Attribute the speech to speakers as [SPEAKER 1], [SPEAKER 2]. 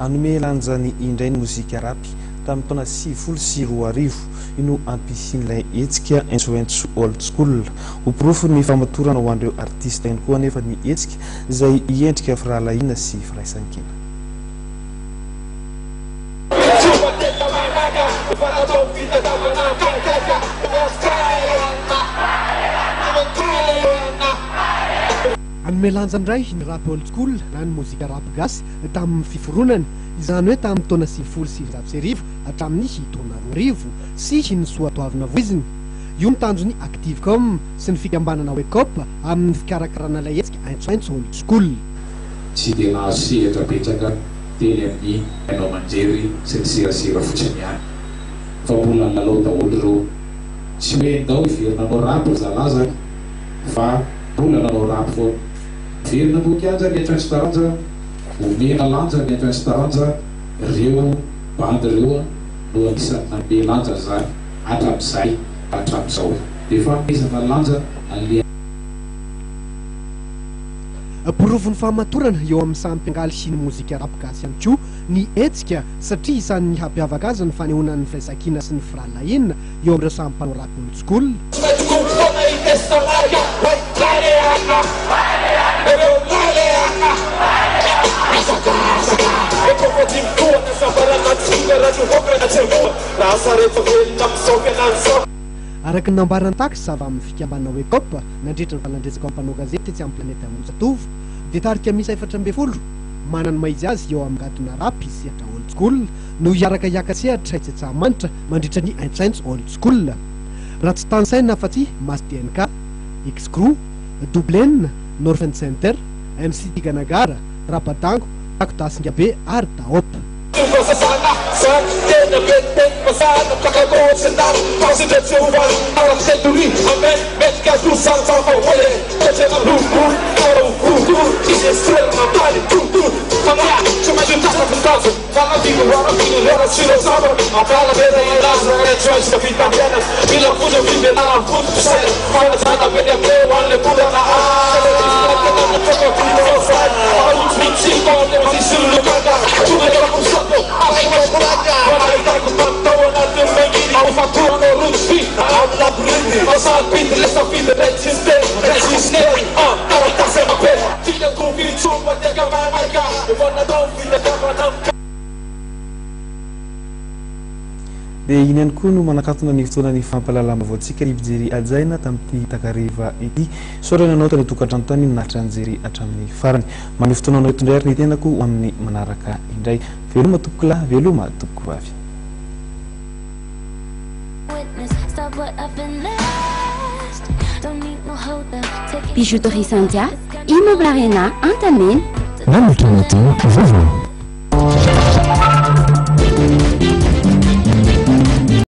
[SPEAKER 1] Anome lanjany indray ny mozika rapy tamin'ny taona 2024 ino ampisin'ilay hetsika entsoentso old school uprofo ny famatorana ho an'ireo artista ihany koa anefa ny hetsika izay iendrika firahalahiana sy firaisan-kina.
[SPEAKER 2] Anmelanja ndray ny rap old school na ny mozika rap gasy tamin'ny fiforonany izany hoe tamin'ny taona 2024 hatramin'ny taona 2025 sy ny soatoavina voiziny io ny tanjony activecom sy ny fikambanana wekop amin'ny fikarakarana ilay hetsika entsoentso old school.
[SPEAKER 3] Tsy dia nahazo sehatra teny amin'ny hainao manjery sy ny serasera fotsiny ihany fa mbola lalao daholo ireo tsy hoe ndao iverina anao rap zalaza fa mbola nanao rap foana verina bokianja ny entsoentso taranja omena lanja ny entsoentso taranja ireo bandy ireo no anisany nanome lanja zany hatramin'izao dia fa izana lanja an'le
[SPEAKER 2] Provon'ny famatorana eo amin'ny sampiangaly sy ny mozika rap gasy ihany koa ny hetsika satria isan'ny hampiavaka azy ny fanehoana ny firaisan-kina sy ny firahalahiana eo amin'ireo samy mpanao rap old school. Araka ny nambarany taky zava amin'ny fikambanana wekop nandritra ny valandrezaka mpanao gazety tsy amin'ny planeta Mozatovo dia tarika misy 14 manana maizy azy eo amin'ny gadona rap sy hatra old school no hiaraka hiakatsehatra itsatsahamanitra mandritra ny entsoentso old school raha tsy tansaina fa tsy Mas DNK, X-Crew, Double N, Northern Center, MC Tiganagara, Rapatango, Takodasingabe ary Daop.
[SPEAKER 1] Dia iny ihany koa no manakatona ny fotoana ny fampalalama vaoantsika hijery ajaina tamin'ity takariva ity saorana anao tany tokantrano tany minahitra anjery hatramin'ny farany manio fotoana anao eto indray ary ny tenako amin'ny manaraka indray veloma tokola veloma toko vavy.
[SPEAKER 4] Bijouterie Sandia, Immeuble Arena, Antamène.
[SPEAKER 5] Manutention, Vovon.